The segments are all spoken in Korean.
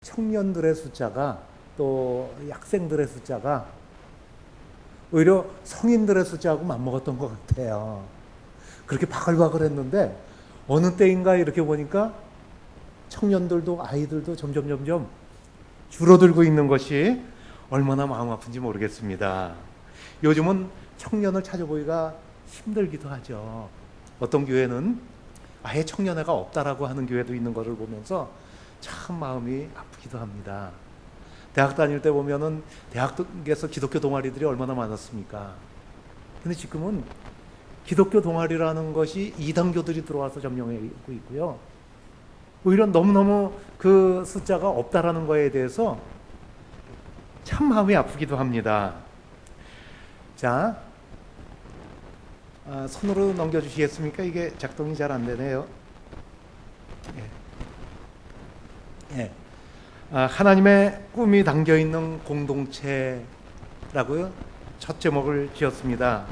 청년들의 숫자가 또 학생들의 숫자가 오히려 성인들의 숫자하고 맞먹었던 것 같아요. 그렇게 바글바글 했는데 어느 때인가 이렇게 보니까 청년들도 아이들도 점점 줄어들고 있는 것이 얼마나 마음 아픈지 모르겠습니다. 요즘은 청년을 찾아보기가 힘들기도 하죠. 어떤 교회는 아예 청년회가 없다라고 하는 교회도 있는 것을 보면서 참 마음이 아프기도 합니다. 대학 다닐 때 보면은 대학에서 기독교 동아리들이 얼마나 많았습니까? 근데 지금은 기독교 동아리라는 것이 이단교들이 들어와서 점령하고 있고요. 오히려 너무너무 그 숫자가 없다라는 거에 대해서 참 마음이 아프기도 합니다. 자, 손으로 넘겨주시겠습니까? 이게 작동이 잘 안 되네요. 예. 하나님의 꿈이 담겨있는 공동체라고요. 첫 제목을 지었습니다.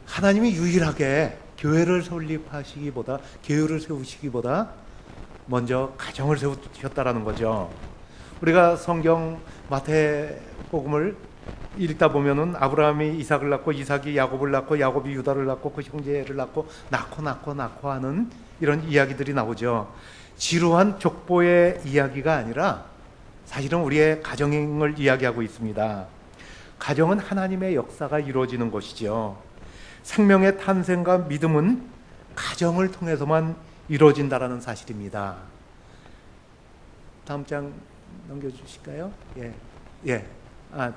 하나님이 유일하게 교회를 설립하시기보다, 교회를 세우시기보다 먼저 가정을 세우셨다라는 거죠. 우리가 성경 마태복음을 읽다 보면은 아브라함이 이삭을 낳고 이삭이 야곱을 낳고 야곱이 유다를 낳고 그 형제를 낳고 낳고 하는 이런 이야기들이 나오죠. 지루한 족보의 이야기가 아니라 사실은 우리의 가정을 이야기하고 있습니다. 가정은 하나님의 역사가 이루어지는 것이죠. 생명의 탄생과 믿음은 가정을 통해서만 이루어진다라는 사실입니다. 다음 장 넘겨주실까요? 예.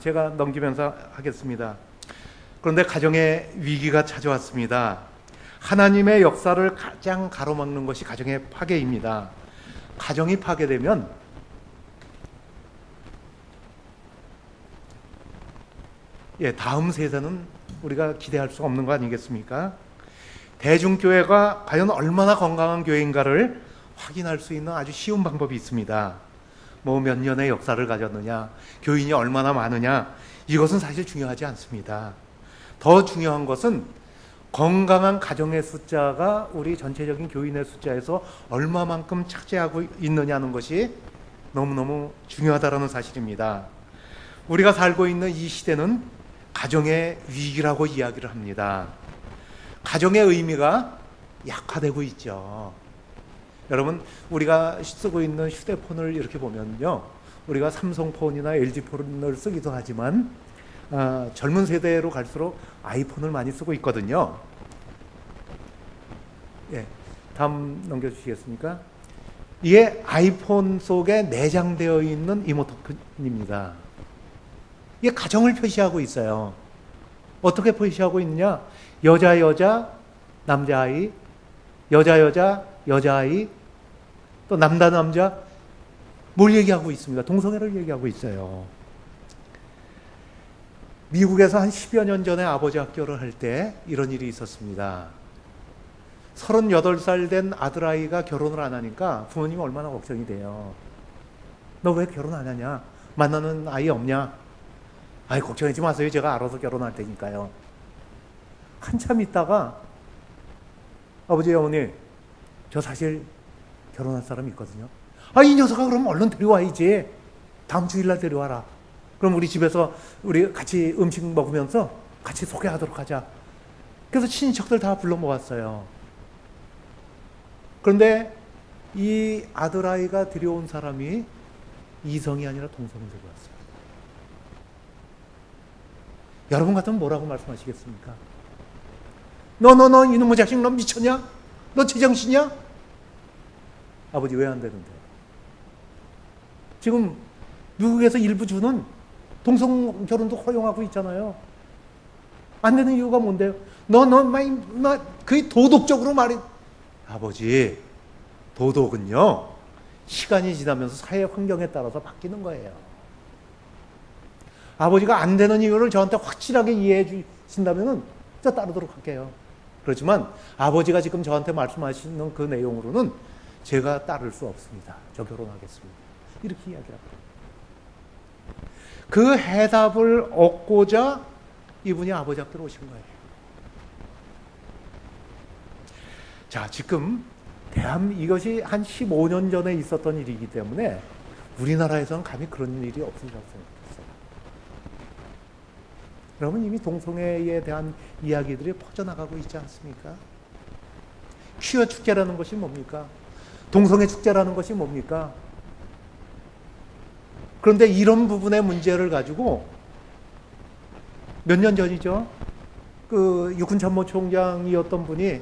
제가 넘기면서 하겠습니다. 그런데 가정의 위기가 찾아왔습니다. 하나님의 역사를 가장 가로막는 것이 가정의 파괴입니다. 가정이 파괴되면 다음 세대는 우리가 기대할 수 없는 거 아니겠습니까? 대중교회가 과연 얼마나 건강한 교회인가를 확인할 수 있는 아주 쉬운 방법이 있습니다. 뭐 몇 년의 역사를 가졌느냐, 교인이 얼마나 많으냐, 이것은 사실 중요하지 않습니다. 더 중요한 것은 건강한 가정의 숫자가 우리 전체적인 교인의 숫자에서 얼마만큼 차지하고 있느냐는 것이 너무너무 중요하다는 사실입니다. 우리가 살고 있는 이 시대는 가정의 위기라고 이야기를 합니다. 가정의 의미가 약화되고 있죠. 여러분, 우리가 쓰고 있는 휴대폰을 이렇게 보면요, 우리가 삼성폰이나 LG폰을 쓰기도 하지만 젊은 세대로 갈수록 아이폰을 많이 쓰고 있거든요. 다음 넘겨주시겠습니까? 이게 아이폰 속에 내장되어 있는 이모티콘입니다. 이게 가정을 표시하고 있어요. 어떻게 표시하고 있느냐? 여자, 남자아이, 여자아이, 또 남자, 뭘 얘기하고 있습니다. 동성애를 얘기하고 있어요. 미국에서 한 10여 년 전에 아버지 학교를 할 때 이런 일이 있었습니다. 38살 된 아들아이가 결혼을 안 하니까 부모님이 얼마나 걱정이 돼요. 너 왜 결혼 안 하냐? 만나는 아이 없냐? 아이, 걱정하지 마세요. 제가 알아서 결혼할 테니까요. 한참 있다가 아버지, 어머니, 저 사실 결혼할 사람이 있거든요. 이 녀석아, 그럼 얼른 데려와야지. 다음 주일날 데려와라. 그럼 우리 집에서 우리 같이 음식 먹으면서 같이 소개하도록 하자. 그래서 친척들 다 불러 모았어요. 그런데 이 아들아이가 데려온 사람이 이성이 아니라 동성을 데려왔어요. 여러분 같으면 뭐라고 말씀하시겠습니까? 너 이놈의 자식, 너 미쳤냐? 너 제정신이야? 아버지, 왜 안 되는데? 지금 미국에서 일부 주는 동성 결혼도 허용하고 있잖아요. 안 되는 이유가 뭔데요? 그게 도덕적으로 아버지, 도덕은요, 시간이 지나면서 사회 환경에 따라서 바뀌는 거예요. 아버지가 안 되는 이유를 저한테 확실하게 이해해 주신다면 저 따르도록 할게요. 그렇지만 아버지가 지금 저한테 말씀하시는 그 내용으로는 제가 따를 수 없습니다. 저 결혼하겠습니다. 이렇게 이야기합니다. 그 해답을 얻고자 이분이 아버지 앞으로 오신 거예요. 자, 지금 이것이 한 15년 전에 있었던 일이기 때문에 우리나라에서는 감히 그런 일이 없으리라고 생각했어요. 여러분, 이미 동성애에 대한 이야기들이 퍼져나가고 있지 않습니까? 퀴어 축제라는 것이 뭡니까? 동성애 축제라는 것이 뭡니까? 그런데 이런 부분의 문제를 가지고 몇 년 전이죠. 그 육군 참모총장이었던 분이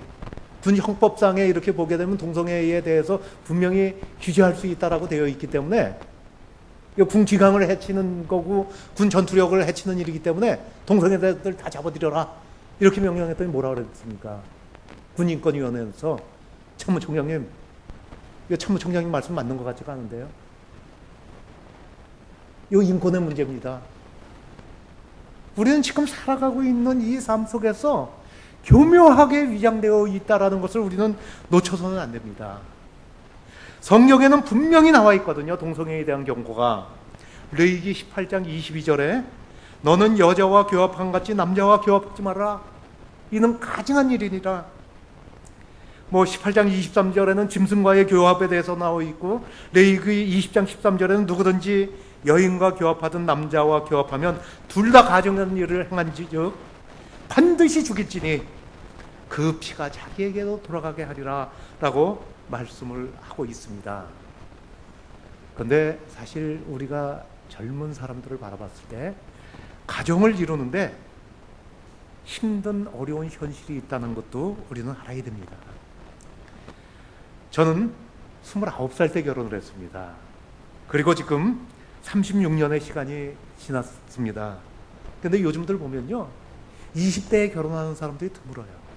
군 형법상에 이렇게 보게 되면 동성애에 대해서 분명히 규제할 수 있다라고 되어 있기 때문에 군 기강을 해치는 거고 군 전투력을 해치는 일이기 때문에 동성애자들 다 잡아들여라 이렇게 명령했더니 뭐라 그랬습니까? 군인권위원회에서 참모총장님, 이거 참모총장님 말씀 맞는 것 같지가 않은데요. 이거 인권의 문제입니다. 우리는 지금 살아가고 있는 이 삶 속에서 교묘하게 위장되어 있다는 것을 우리는 놓쳐서는 안 됩니다. 성경에는 분명히 나와 있거든요. 동성애에 대한 경고가. 레위기 18장 22절에 너는 여자와 교합한 같이 남자와 교합하지 말라. 이는 가증한 일이니라. 18장 23절에는 짐승과의 교합에 대해서 나와 있고, 레위기 20장 13절에는 누구든지 여인과 교합하든 남자와 교합하면 둘 다 가증한 일을 행한즉 반드시 죽일지니 그 피가 자기에게도 돌아가게 하리라 라고 말씀을 하고 있습니다. 그런데 사실 우리가 젊은 사람들을 바라봤을 때 가정을 이루는데 힘든 어려운 현실이 있다는 것도 우리는 알아야 됩니다. 저는 29살 때 결혼을 했습니다. 그리고 지금 36년의 시간이 지났습니다. 그런데 요즘들 보면요, 20대에 결혼하는 사람들이 드물어요.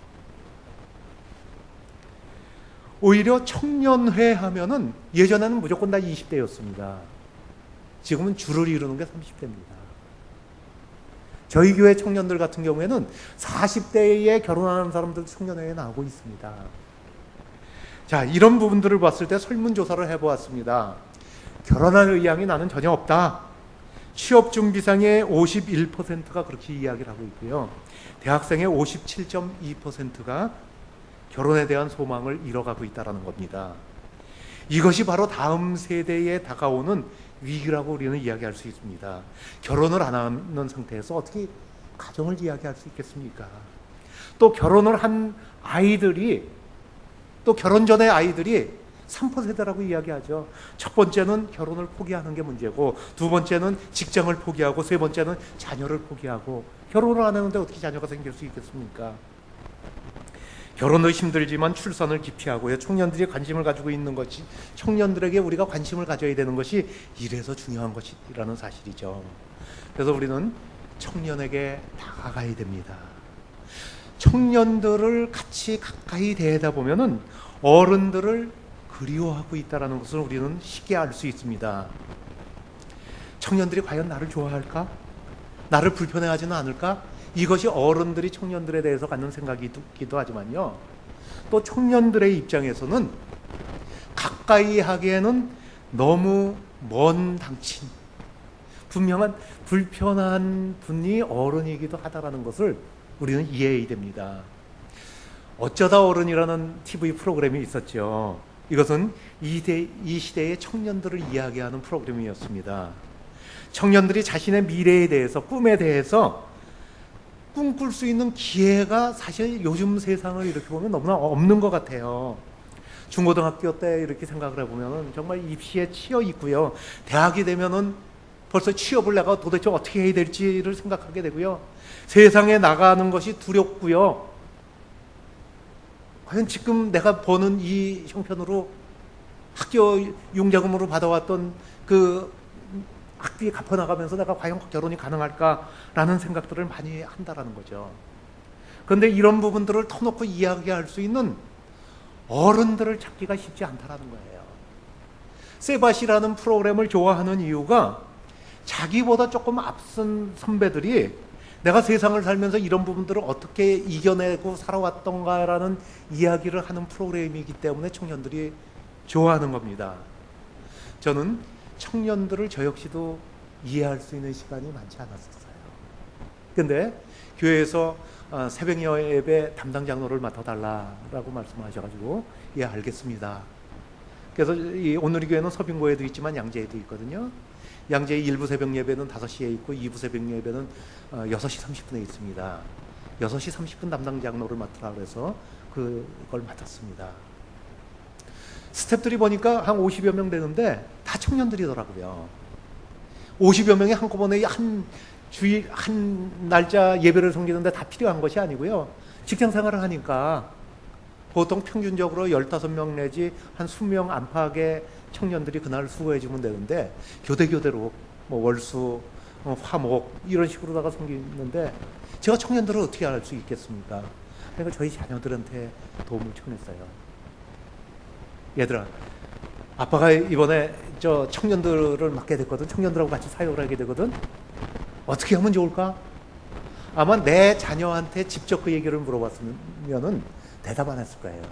오히려 청년회 하면은 예전에는 무조건 다 20대였습니다. 지금은 줄을 이루는 게 30대입니다. 저희 교회 청년들 같은 경우에는 40대에 결혼하는 사람들 청년회에 나오고 있습니다. 자, 이런 부분들을 봤을 때 설문조사를 해보았습니다. 결혼할 의향이 나는 전혀 없다. 취업준비생의 51%가 그렇게 이야기를 하고 있고요. 대학생의 57.2%가 결혼에 대한 소망을 잃어가고 있다는 겁니다. 이것이 바로 다음 세대에 다가오는 위기라고 우리는 이야기할 수 있습니다. 결혼을 안 하는 상태에서 어떻게 가정을 이야기할 수 있겠습니까? 또 결혼을 한 아이들이, 또 결혼 전의 아이들이 3%라고 이야기하죠. 첫 번째는 결혼을 포기하는 게 문제고, 두 번째는 직장을 포기하고, 세 번째는 자녀를 포기하고. 결혼을 안 하는데 어떻게 자녀가 생길 수 있겠습니까? 결혼도 힘들지만 출산을 기피하고요. 청년들이 관심을 가지고 있는 것이, 청년들에게 우리가 관심을 가져야 되는 것이 이래서 중요한 것이라는 사실이죠. 그래서 우리는 청년에게 다가가야 됩니다. 청년들을 같이 가까이 대하다 보면은 어른들을 그리워하고 있다는 것을 우리는 쉽게 알 수 있습니다. 청년들이 과연 나를 좋아할까? 나를 불편해하지는 않을까? 이것이 어른들이 청년들에 대해서 갖는 생각이기도 하지만요, 또 청년들의 입장에서는 가까이 하기에는 너무 먼 당친, 분명한 불편한 분이 어른이기도 하다라는 것을 우리는 이해해야 됩니다. 어쩌다 어른이라는 TV 프로그램이 있었죠. 이것은 이 시대의 청년들을 이야기하는 프로그램이었습니다. 청년들이 자신의 미래에 대해서, 꿈에 대해서 꿈꿀 수 있는 기회가 사실 요즘 세상을 이렇게 보면 너무나 없는 것 같아요. 중고등학교 때 이렇게 생각을 해보면 정말 입시에 치여 있고요. 대학이 되면은 벌써 취업을 내가 도대체 어떻게 해야 될지를 생각하게 되고요. 세상에 나가는 것이 두렵고요. 과연 지금 내가 버는 이 형편으로 학교 융자금으로 받아왔던 그 학비 갚아나가면서 내가 과연 결혼이 가능할까라는 생각들을 많이 한다라는 거죠. 그런데 이런 부분들을 터놓고 이야기할 수 있는 어른들을 찾기가 쉽지 않다라는 거예요. 세바시라는 프로그램을 좋아하는 이유가 자기보다 조금 앞선 선배들이 내가 세상을 살면서 이런 부분들을 어떻게 이겨내고 살아왔던가라는 이야기를 하는 프로그램이기 때문에 청년들이 좋아하는 겁니다. 저는 청년들을 저 역시도 이해할 수 있는 시간이 많지 않았었어요. 근데 교회에서 새벽 예배 담당 장로를 맡아달라고 말씀하셔가지고, 예, 알겠습니다. 그래서 이 오늘의 교회는 서빙고에도 있지만 양재에도 있거든요. 양재의 1부 새벽 예배는 5시에 있고 2부 새벽 예배는 6시 30분에 있습니다. 6시 30분 담당 장로를 맡으라 그래서 그걸 맡았습니다. 스태프들이 보니까 한 50여 명 되는데 다 청년들이더라고요. 50여 명이 한꺼번에 한 주일 한 날짜 예배를 섬기는데 다 필요한 것이 아니고요. 직장 생활을 하니까 보통 평균적으로 15명 내지 한 20명 안팎의 청년들이 그날 수고해 주면 되는데 교대로 뭐 월수, 화목 이런 식으로다가 섬기는데 제가 청년들을 어떻게 알 수 있겠습니까? 그러니까 저희 자녀들한테 도움을 청했어요. 얘들아, 아빠가 이번에 저 청년들을 맡게 됐거든. 청년들하고 같이 사역을 하게 되거든. 어떻게 하면 좋을까? 아마 내 자녀한테 직접 그 얘기를 물어봤으면은 대답 안 했을 거예요.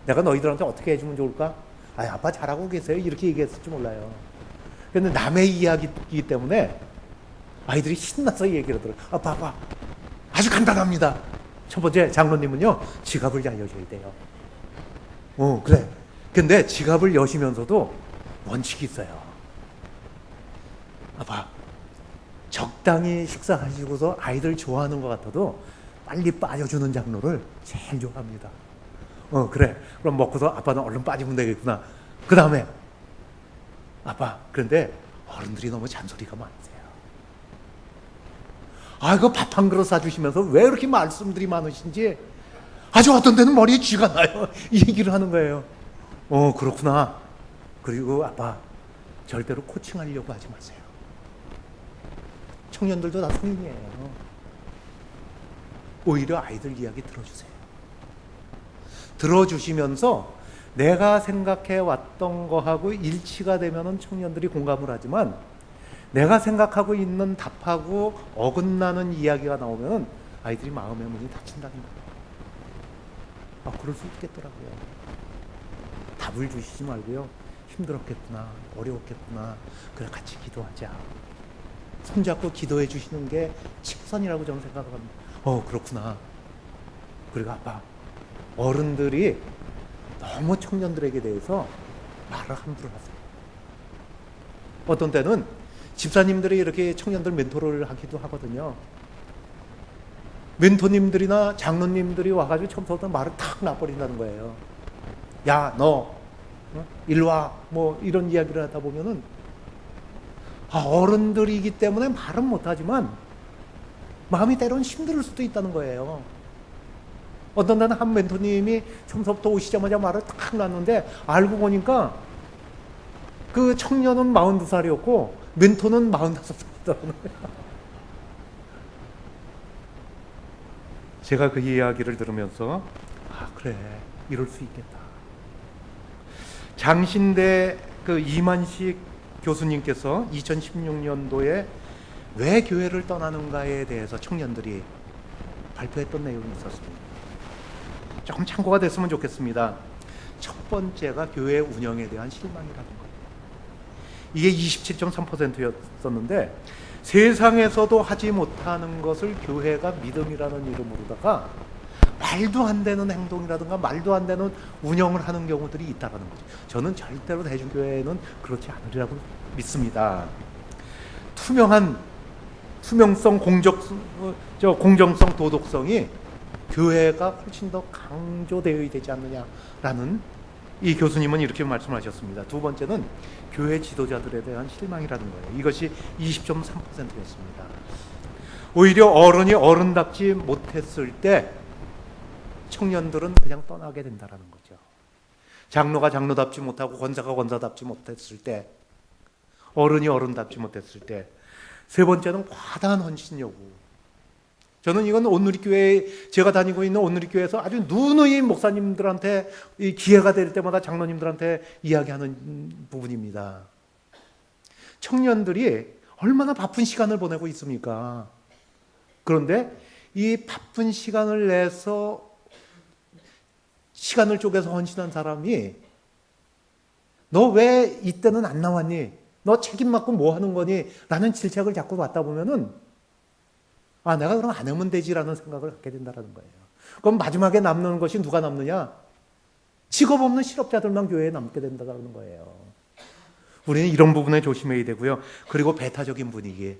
내가 너희들한테 어떻게 해주면 좋을까? 아빠 잘하고 계세요. 이렇게 얘기했을지 몰라요. 그런데 남의 이야기이기 때문에 아이들이 신나서 얘기를 들어요. 아빠, 아주 간단합니다. 첫 번째, 장로님은요, 지갑을 잘 여셔야 돼요. 그래. 근데 지갑을 여시면서도 원칙이 있어요. 아빠, 적당히 식사하시고서 아이들 좋아하는 것 같아도 빨리 빠져주는 장로를 제일 좋아합니다. 그래. 그럼 먹고서 아빠는 얼른 빠지면 되겠구나. 그 다음에, 아빠, 그런데 어른들이 너무 잔소리가 많으세요. 그 밥 한 그릇 사주시면서 왜 이렇게 말씀들이 많으신지 아주 어떤 데는 머리에 쥐가 나요. 이 얘기를 하는 거예요. 그렇구나. 그리고 아빠, 절대로 코칭하려고 하지 마세요. 청년들도 다 성인이에요. 오히려 아이들 이야기 들어주세요. 들어주시면서 내가 생각해 왔던 거하고 일치가 되면은 청년들이 공감을 하지만 내가 생각하고 있는 답하고 어긋나는 이야기가 나오면 아이들이 마음의 문이 닫힌다는 거예요. 그럴 수 있겠더라고요. 답을 주시지 말고요. 힘들었겠구나, 어려웠겠구나. 그래, 같이 기도하자. 손잡고 기도해 주시는 게 직선이라고 저는 생각을 합니다. 그렇구나. 그리고 아빠, 어른들이 너무 청년들에게 대해서 말을 함부로 하세요. 어떤 때는 집사님들이 이렇게 청년들 멘토를 하기도 하거든요. 멘토님들이나 장로님들이 와가지고 처음부터 말을 탁 놔버린다는 거예요. 야, 너 일로 와. 뭐 이런 이야기를 하다 보면은 어른들이기 때문에 말은 못하지만 마음이 때로는 힘들 수도 있다는 거예요. 어떤 날은 한 멘토님이 처음부터 오시자마자 말을 탁 놨는데 알고 보니까 그 청년은 42살이었고 멘토는 45살이더라고요. 제가 그 이야기를 들으면서 그래, 이럴 수 있겠다. 장신대 그 이만식 교수님께서 2016년도에 왜 교회를 떠나는가에 대해서 청년들이 발표했던 내용이 있었습니다. 조금 참고가 됐으면 좋겠습니다. 첫 번째가 교회 운영에 대한 실망이라는 거예요. 이게 27.3%였었는데 세상에서도 하지 못하는 것을 교회가 믿음이라는 이름으로다가 말도 안 되는 행동이라든가 말도 안 되는 운영을 하는 경우들이 있다는 거죠. 저는 절대로 대중교회는 그렇지 않으리라고 믿습니다. 투명성, 공정성, 도덕성이 교회가 훨씬 더 강조되어야 되지 않느냐라는 이 교수님은 이렇게 말씀하셨습니다. 두 번째는 교회 지도자들에 대한 실망이라는 거예요. 이것이 20.3%였습니다. 오히려 어른이 어른답지 못했을 때 청년들은 그냥 떠나게 된다는 거죠. 장로가 장로답지 못하고 권사가 권사답지 못했을 때, 어른이 어른답지 못했을 때, 세 번째는 과다한 헌신 요구. 저는 이건 온누리교회, 제가 다니고 있는 온누리교회에서 아주 누누이 목사님들한테 이 기회가 될 때마다 장로님들한테 이야기하는 부분입니다. 청년들이 얼마나 바쁜 시간을 보내고 있습니까? 그런데 이 바쁜 시간을 내서 시간을 쪼개서 헌신한 사람이 너 왜 이때는 안 나왔니? 너 책임 맡고 뭐 하는 거니? 라는 질책을 자꾸 받다 보면은 내가 그럼 안 하면 되지라는 생각을 갖게 된다는 거예요. 그럼 마지막에 남는 것이 누가 남느냐? 직업 없는 실업자들만 교회에 남게 된다는 거예요. 우리는 이런 부분에 조심해야 되고요. 그리고 배타적인 분위기.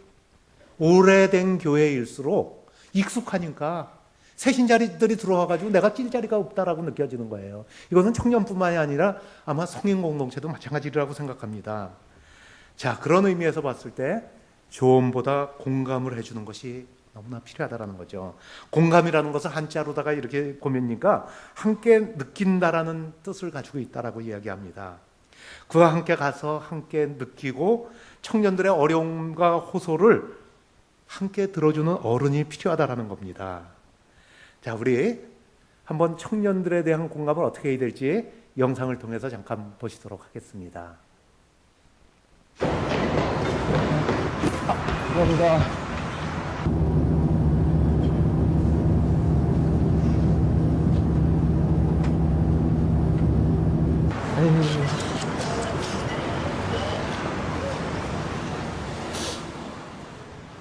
오래된 교회일수록 익숙하니까 새 신자들이 들어와가지고 내가 낄 자리가 없다라고 느껴지는 거예요. 이것은 청년뿐만이 아니라 아마 성인 공동체도 마찬가지라고 생각합니다. 자, 그런 의미에서 봤을 때 조언보다 공감을 해주는 것이 너무나 필요하다라는 거죠. 공감이라는 것은 한자로다가 이렇게 보면니까 함께 느낀다라는 뜻을 가지고 있다라고 이야기합니다. 그와 함께 가서 함께 느끼고 청년들의 어려움과 호소를 함께 들어주는 어른이 필요하다라는 겁니다. 자, 우리 한번 청년들에 대한 공감을 어떻게 해야 될지 영상을 통해서 잠깐 보시도록 하겠습니다. 감사합니다.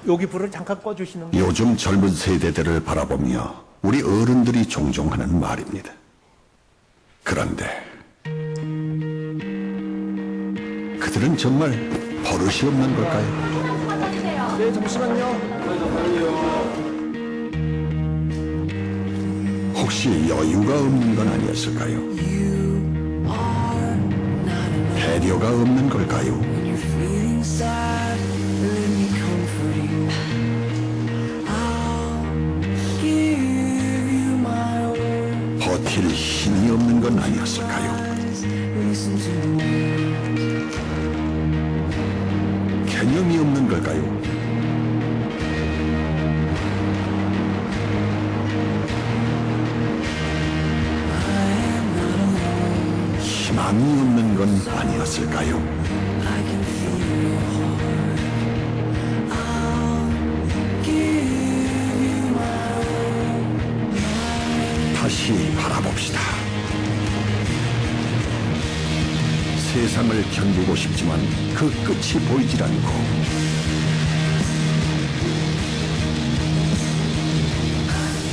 여기 불을 잠깐 꺼주시는 거예요. 요즘 젊은 세대들을 바라보며 우리 어른들이 종종 하는 말입니다. 그런데 그들은 정말 버릇이 없는 걸까요? 네, 잠시만요. 혹시 여유가 없는 건 아니었을까요? 배려가 없는 걸까요? 버틸 힘이 없는 건 아니었을까요? 개념이 없는 걸까요? 희망이 없는 건 아니었을까요? 다시 바라봅시다. 세상을 견디고 싶지만 그 끝이 보이질 않고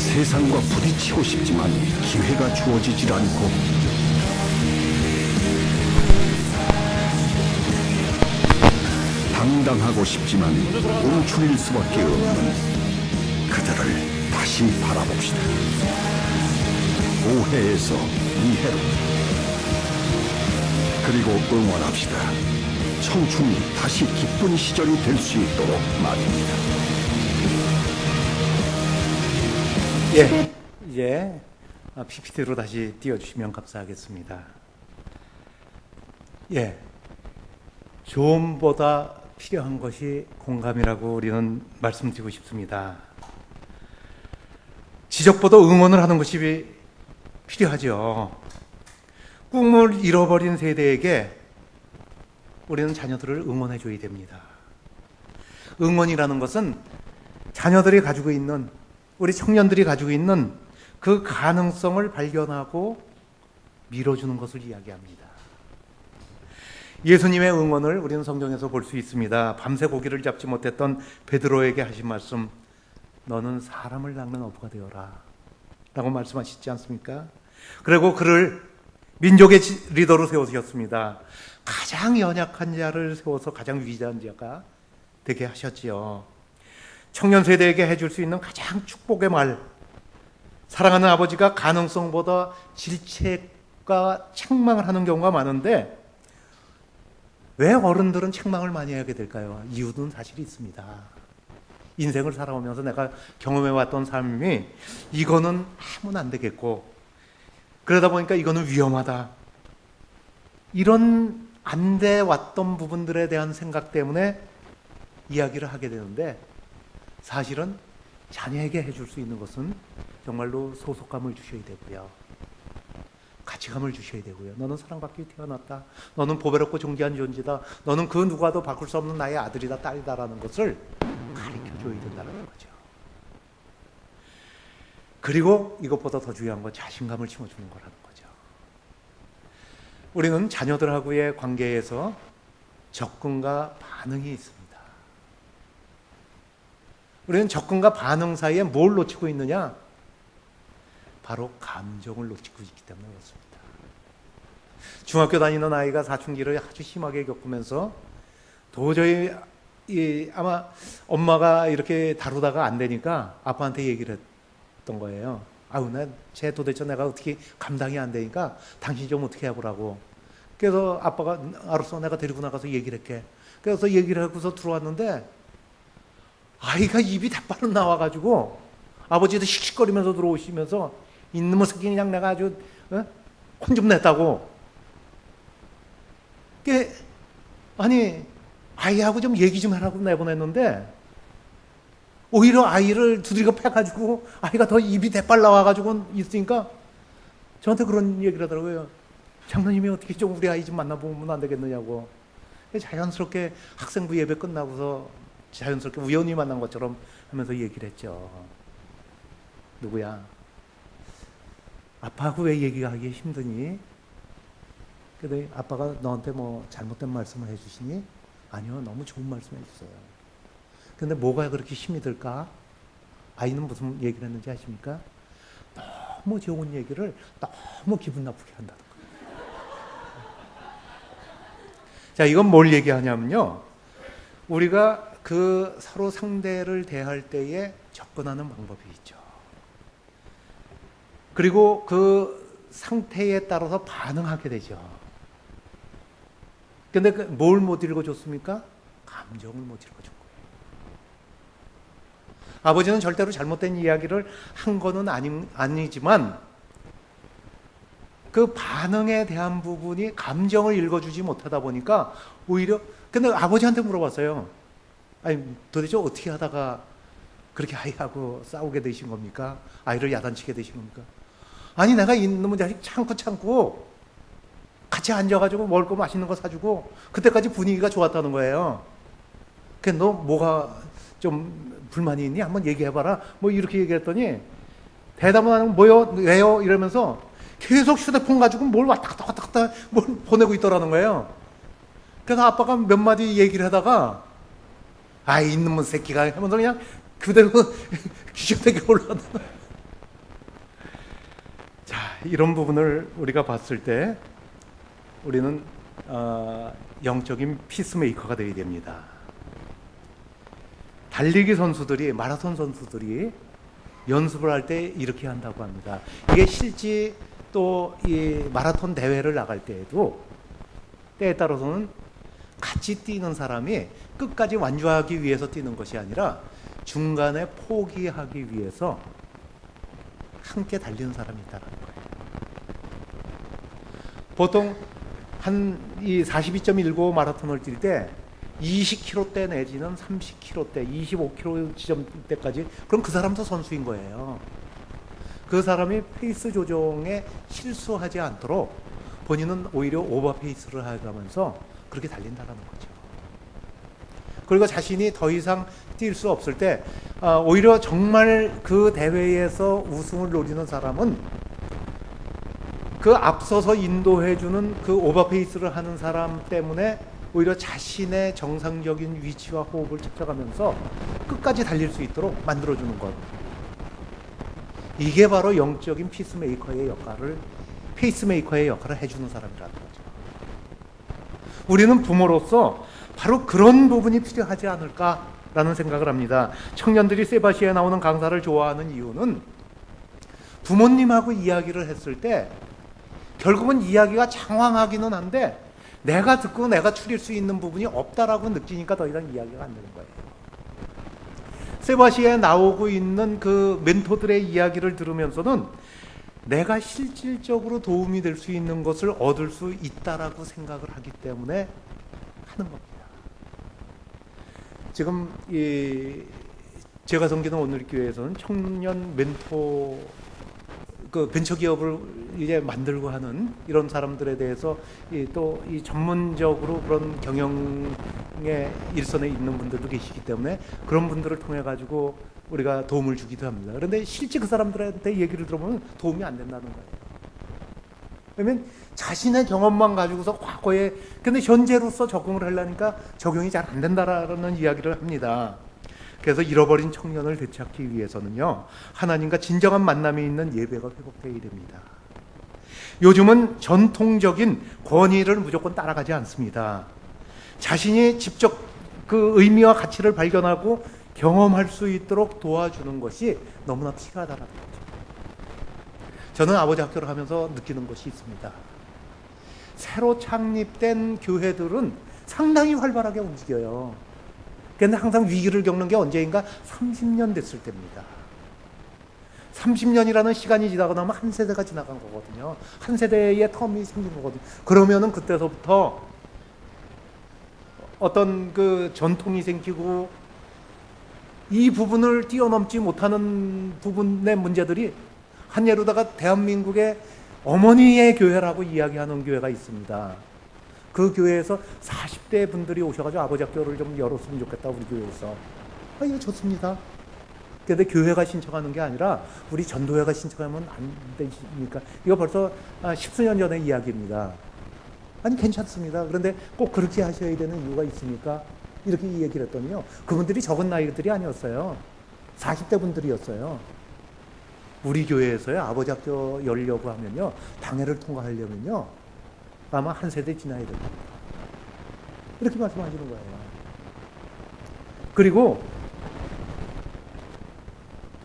세상과 부딪히고 싶지만 기회가 주어지질 않고 당당하고 싶지만 움츠릴 수밖에 없는 그들을 다시 바라봅시다. 오해에서 이해로, 그리고 응원합시다. 청춘이 다시 기쁜 시절이 될 수 있도록 말입니다. 예, 이제 PPT로 다시 띄워주시면 감사하겠습니다. 예, 조언보다 필요한 것이 공감이라고 우리는 말씀드리고 싶습니다. 지적보다 응원을 하는 것이 필요하죠. 꿈을 잃어버린 세대에게 우리는 자녀들을 응원해 줘야 됩니다. 응원이라는 것은 자녀들이 가지고 있는, 우리 청년들이 가지고 있는 그 가능성을 발견하고 밀어주는 것을 이야기합니다. 예수님의 응원을 우리는 성경에서 볼 수 있습니다. 밤새 고기를 잡지 못했던 베드로에게 하신 말씀, 너는 사람을 낚는 어부가 되어라 라고 말씀하시지 않습니까? 그리고 그를 민족의 리더로 세우셨습니다. 가장 연약한 자를 세워서 가장 위대한 자가 되게 하셨지요. 청년 세대에게 해줄 수 있는 가장 축복의 말, 사랑하는 아버지가 가능성보다 질책과 책망을 하는 경우가 많은데 왜 어른들은 책망을 많이 하게 될까요? 이유는 사실이 있습니다. 인생을 살아오면서 내가 경험해왔던 삶이 이거는 하면 안 되겠고, 그러다 보니까 이거는 위험하다, 이런 안 돼 왔던 부분들에 대한 생각 때문에 이야기를 하게 되는데, 사실은 자녀에게 해줄 수 있는 것은 정말로 소속감을 주셔야 되고요, 가치감을 주셔야 되고요. 너는 사랑받기 태어났다, 너는 보배롭고 존귀한 존재다, 너는 그 누구와도 바꿀 수 없는 나의 아들이다, 딸이다라는 것을 가르쳐줘야 된다는 거죠. 그리고 이것보다 더 중요한 건 자신감을 심어주는 거라는 거죠. 우리는 자녀들하고의 관계에서 접근과 반응이 있습니다. 우리는 접근과 반응 사이에 뭘 놓치고 있느냐? 바로 감정을 놓치고 있기 때문에 그렇습니다. 중학교 다니는 아이가 사춘기를 아주 심하게 겪으면서 도저히 아마 엄마가 이렇게 다루다가 안 되니까 아빠한테 얘기를 했던 거예요. 아우, 쟤 도대체 내가 어떻게 감당이 안 되니까 당신 좀 어떻게 해보라고. 그래서 아빠가 알았어, 내가 데리고 나가서 얘기를 할게. 그래서 얘기를 하고서 들어왔는데 아이가 입이 대빠른 나와가지고 아버지도 씩씩거리면서 들어오시면서 이놈의 새끼 그냥 내가 아주 혼 좀 냈다고. 아니 아이하고 좀 얘기 좀 하라고 내보냈는데 오히려 아이를 두드리고 패가지고 아이가 더 입이 대빨 나와가지고 있으니까 저한테 그런 얘기를 하더라고요. 장로님이 어떻게 좀 우리 아이 좀 만나보면 안 되겠느냐고. 자연스럽게 학생부 예배 끝나고서 자연스럽게 우연히 만난 것처럼 하면서 얘기를 했죠. 누구야? 아빠하고 왜 얘기하기 힘드니? 그랬더니 아빠가 너한테 뭐 잘못된 말씀을 해주시니? 아니요, 너무 좋은 말씀 해주세요. 근데 뭐가 그렇게 힘이 들까? 아이는 무슨 얘기를 했는지 아십니까? 너무 좋은 얘기를 너무 기분 나쁘게 한다는 거예요. 자, 이건 뭘 얘기하냐면요. 우리가 그 서로 상대를 대할 때에 접근하는 방법이 있죠. 그리고 그 상태에 따라서 반응하게 되죠. 근데 뭘 못 읽어줬습니까? 감정을 못 읽어준 거예요. 아버지는 절대로 잘못된 이야기를 한 거는 아니지만 그 반응에 대한 부분이 감정을 읽어주지 못하다 보니까 오히려, 근데 아버지한테 물어봤어요. 아니 도대체 어떻게 하다가 그렇게 아이하고 싸우게 되신 겁니까? 아이를 야단치게 되신 겁니까? 아니 내가 이놈의 자식 참고 같이 앉아가지고 먹을 거 맛있는 거 사주고 그때까지 분위기가 좋았다는 거예요. 그래서 너 뭐가 좀 불만이 있니? 한번 얘기해봐라. 뭐 이렇게 얘기했더니 대답은 안 하고 뭐요? 왜요? 이러면서 계속 휴대폰 가지고 뭘 왔다 갔다 뭘 보내고 있더라는 거예요. 그래서 아빠가 몇 마디 얘기를 하다가 아이 이놈의 새끼가 하면서 그냥 그대로 귀신에게 올라가는. 자, 이런 부분을 우리가 봤을 때 우리는 영적인 피스메이커가 되어야 됩니다. 달리기 선수들이, 마라톤 선수들이 연습을 할 때 이렇게 한다고 합니다. 이게 실제 또 이 마라톤 대회를 나갈 때에도 때에 따라서는 같이 뛰는 사람이 끝까지 완주하기 위해서 뛰는 것이 아니라 중간에 포기하기 위해서 함께 달리는 사람이 있다는 거예요. 보통 한 이 42.19 마라톤을 뛸 때 20km대 내지는 30km대, 25km 지점대까지, 그럼 그 사람도 선수인 거예요. 그 사람이 페이스 조정에 실수하지 않도록 본인은 오히려 오버 페이스를 해가면서 그렇게 달린다는 거죠. 그리고 자신이 더 이상 뛸 수 없을 때 오히려 정말 그 대회에서 우승을 노리는 사람은 그 앞서서 인도해주는 그 오버페이스를 하는 사람 때문에 오히려 자신의 정상적인 위치와 호흡을 찾아가면서 끝까지 달릴 수 있도록 만들어주는 것. 이게 바로 영적인 페이스메이커의 역할을 해주는 사람이라는 거죠. 우리는 부모로서 바로 그런 부분이 필요하지 않을까라는 생각을 합니다. 청년들이 세바시에 나오는 강사를 좋아하는 이유는 부모님하고 이야기를 했을 때 결국은 이야기가 장황하기는 한데 내가 듣고 내가 추릴 수 있는 부분이 없다라고 느끼니까 더 이상 이야기가 안 되는 거예요. 세바시에 나오고 있는 그 멘토들의 이야기를 들으면서는 내가 실질적으로 도움이 될 수 있는 것을 얻을 수 있다라고 생각을 하기 때문에 하는 겁니다. 지금 제가 섬기는 오늘교회에서는 청년 멘토 그 벤처기업을 이제 만들고 하는 이런 사람들에 대해서 또 이 전문적으로 그런 경영의 일선에 있는 분들도 계시기 때문에 그런 분들을 통해 가지고 우리가 도움을 주기도 합니다. 그런데 실제 그 사람들한테 얘기를 들어보면 도움이 안 된다는 거예요. 왜냐면 자신의 경험만 가지고서 과거에, 근데 현재로서 적응을 하려니까 적용이 잘 안 된다라는 이야기를 합니다. 그래서 잃어버린 청년을 되찾기 위해서는요, 하나님과 진정한 만남이 있는 예배가 회복되어야 됩니다. 요즘은 전통적인 권위를 무조건 따라가지 않습니다. 자신이 직접 그 의미와 가치를 발견하고 경험할 수 있도록 도와주는 것이 너무나 필요하다는 거죠. 저는 아버지 학교를 하면서 느끼는 것이 있습니다. 새로 창립된 교회들은 상당히 활발하게 움직여요. 그런데 항상 위기를 겪는 게 언제인가 30년 됐을 때입니다. 30년이라는 시간이 지나고 나면 한 세대가 지나간 거거든요. 한 세대의 텀이 생긴 거거든요. 그러면은 그때서부터 어떤 그 전통이 생기고 이 부분을 뛰어넘지 못하는 부분의 문제들이 한 예로다가 대한민국의 어머니의 교회라고 이야기하는 교회가 있습니다. 그 교회에서 40대 분들이 오셔가지고 아버지 학교를 좀 열었으면 좋겠다, 우리 교회에서. 이거 좋습니다. 그런데 교회가 신청하는 게 아니라 우리 전도회가 신청하면 안 되십니까? 이거 벌써 10수년 전의 이야기입니다. 아니, 괜찮습니다. 그런데 꼭 그렇게 하셔야 되는 이유가 있습니까? 이렇게 얘기를 했더니요, 그분들이 적은 나이들이 아니었어요. 40대 분들이었어요. 우리 교회에서요, 아버지 학교 열려고 하면요, 당회를 통과하려면요, 아마 한 세대 지나야 됩니다. 이렇게 말씀하시는 거예요. 그리고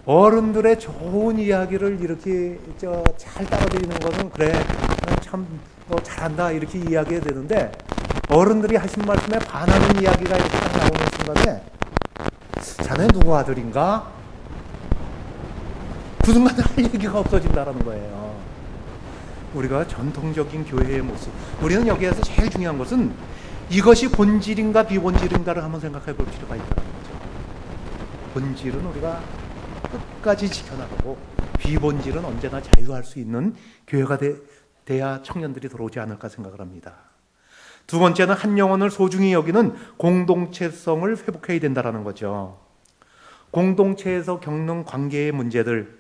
어른들의 좋은 이야기를 이렇게 잘 따라드리는 것은, 그래, 참 잘한다, 이렇게 이야기해야 되는데, 어른들이 하신 말씀에 반하는 이야기가 이렇게 딱 나오는 순간에, 자네 누구 아들인가? 그 순간에 할 얘기가 없어진다는 거예요. 우리가 전통적인 교회의 모습, 우리는 여기에서 제일 중요한 것은 이것이 본질인가 비본질인가를 한번 생각해 볼 필요가 있다는 거죠. 본질은 우리가 끝까지 지켜나가고, 비본질은 언제나 자유할 수 있는 교회가 돼야 청년들이 들어오지 않을까 생각을 합니다. 두 번째는 한 영혼을 소중히 여기는 공동체성을 회복해야 된다는 거죠. 공동체에서 겪는 관계의 문제들,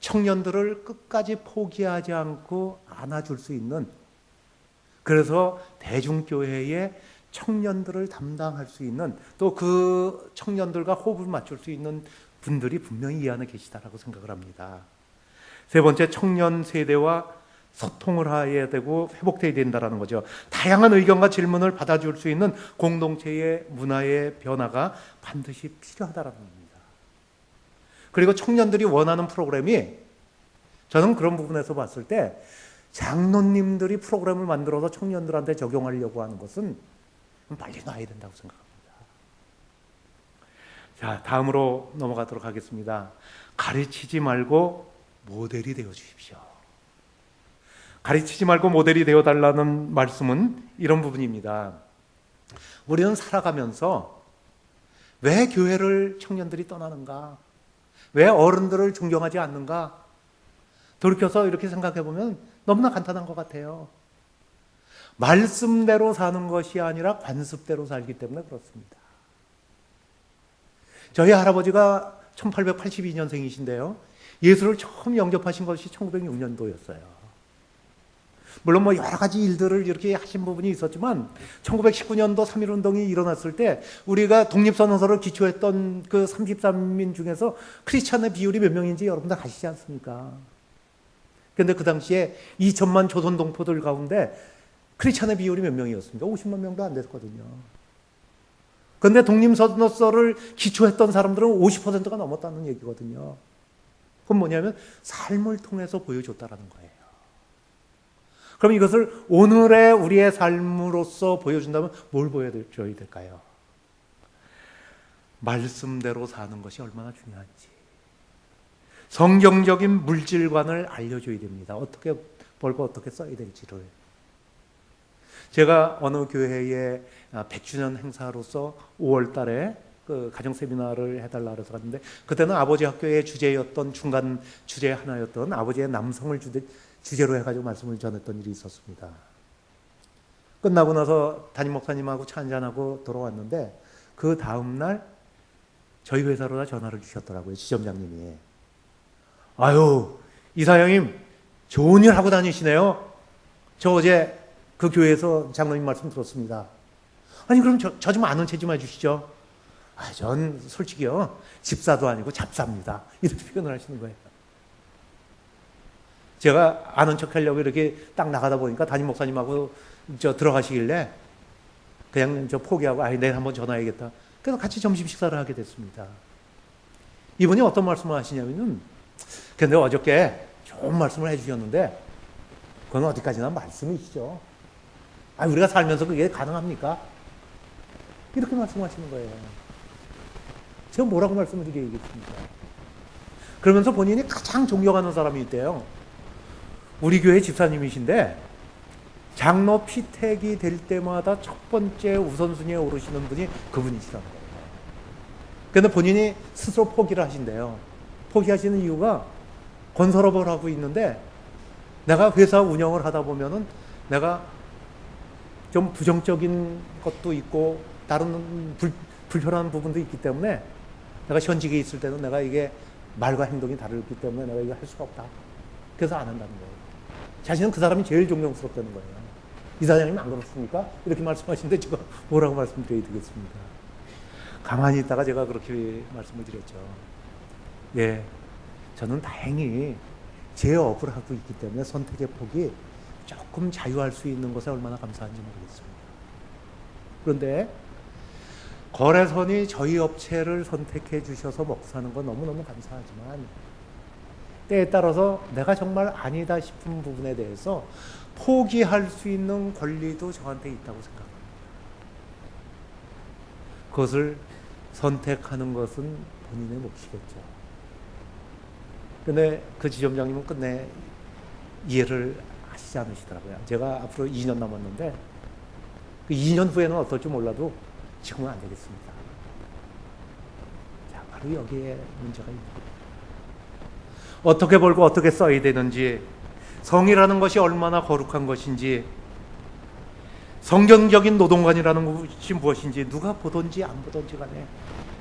청년들을 끝까지 포기하지 않고 안아줄 수 있는, 그래서 대중교회의 청년들을 담당할 수 있는, 또 그 청년들과 호흡을 맞출 수 있는 분들이 분명히 이 안에 계시다라고 생각을 합니다. 세 번째, 청년 세대와 소통을 해야 되고 회복돼야 된다는 거죠. 다양한 의견과 질문을 받아줄 수 있는 공동체의 문화의 변화가 반드시 필요하다는 겁니다. 그리고 청년들이 원하는 프로그램이, 저는 그런 부분에서 봤을 때 장로님들이 프로그램을 만들어서 청년들한테 적용하려고 하는 것은 빨리 놔야 된다고 생각합니다. 자, 다음으로 넘어가도록 하겠습니다. 가르치지 말고 모델이 되어 주십시오. 가르치지 말고 모델이 되어 달라는 말씀은 이런 부분입니다. 우리는 살아가면서 왜 교회를 청년들이 떠나는가? 왜 어른들을 존경하지 않는가? 돌이켜서 이렇게 생각해 보면 너무나 간단한 것 같아요. 말씀대로 사는 것이 아니라 관습대로 살기 때문에 그렇습니다. 저희 할아버지가 1882년생이신데요. 예수를 처음 영접하신 것이 1906년도였어요. 물론 뭐 여러 가지 일들을 이렇게 하신 부분이 있었지만 1919년도 3.1운동이 일어났을 때 우리가 독립선언서를 기초했던 그 33민 중에서 크리스찬의 비율이 몇 명인지 여러분들 아시지 않습니까? 그런데 그 당시에 2천만 조선 동포들 가운데 크리스찬의 비율이 몇 명이었습니까? 50만 명도 안 됐거든요. 그런데 독립선언서를 기초했던 사람들은 50%가 넘었다는 얘기거든요. 그건 뭐냐면 삶을 통해서 보여줬다라는 거예요. 그럼 이것을 오늘의 우리의 삶으로서 보여준다면 뭘 보여줘야 될까요? 말씀대로 사는 것이 얼마나 중요한지. 성경적인 물질관을 알려줘야 됩니다. 어떻게 벌고 어떻게 써야 될지를. 제가 어느 교회의 100주년 행사로서 5월 달에 그 가정 세미나를 해달라 그래서 갔는데, 그때는 아버지 학교의 주제였던, 중간 주제 하나였던 아버지의 남성을 주제로 해가지고 말씀을 전했던 일이 있었습니다. 끝나고 나서 담임 목사님하고 차 한잔하고 돌아왔는데, 그 다음날 저희 회사로 전화를 주셨더라고요. 지점장님이. 아유, 이사장님 좋은 일 하고 다니시네요. 저 어제 그 교회에서 장로님 말씀 들었습니다. 아니, 그럼 저 좀 아는 체 좀 해주시죠. 전 솔직히요, 집사도 아니고 잡사입니다. 이렇게 표현을 하시는 거예요. 제가 아는 척 하려고 이렇게 딱 나가다 보니까 담임 목사님하고 들어가시길래 그냥 포기하고 내일 한번 전화해야겠다. 그래서 같이 점심 식사를 하게 됐습니다. 이분이 어떤 말씀을 하시냐면은, 근데 어저께 좋은 말씀을 해주셨는데 그건 어디까지나 말씀이시죠. 우리가 살면서 그게 가능합니까? 이렇게 말씀하시는 거예요. 제가 뭐라고 말씀을 드리겠습니까? 그러면서 본인이 가장 존경하는 사람이 있대요. 우리 교회 집사님이신데 장로 피택이 될 때마다 첫 번째 우선순위에 오르시는 분이 그분이시라는 거예요. 그런데 본인이 스스로 포기를 하신대요. 포기하시는 이유가 건설업을 하고 있는데 내가 회사 운영을 하다 보면은 내가 좀 부정적인 것도 있고 다른 불편한 부분도 있기 때문에 내가 현직에 있을 때는 내가 이게 말과 행동이 다르기 때문에 내가 이거 할 수가 없다. 그래서 안 한다는 거예요. 자신은 그 사람이 제일 존경스럽다는 거예요. 이 사장님 안 그렇습니까? 이렇게 말씀하시는데 제가 뭐라고 말씀드려야 되겠습니까? 가만히 있다가 제가 그렇게 말씀을 드렸죠. 예, 저는 다행히 제 업을 하고 있기 때문에 선택의 폭이 조금 자유할 수 있는 것에 얼마나 감사한지 모르겠습니다. 그런데 거래선이 저희 업체를 선택해 주셔서 먹고 사는 건 너무너무 감사하지만 때에 따라서 내가 정말 아니다 싶은 부분에 대해서 포기할 수 있는 권리도 저한테 있다고 생각합니다. 그것을 선택하는 것은 본인의 몫이겠죠. 근데 그 지점장님은 끝내 이해를 하시지 않으시더라고요. 제가 앞으로 2년 남았는데 그 2년 후에는 어떨지 몰라도 지금은 안 되겠습니다. 자, 바로 여기에 문제가 있는 거예요. 어떻게 벌고 어떻게 써야 되는지, 성이라는 것이 얼마나 거룩한 것인지, 성경적인 노동관이라는 것이 무엇인지, 누가 보든지 안 보든지 간에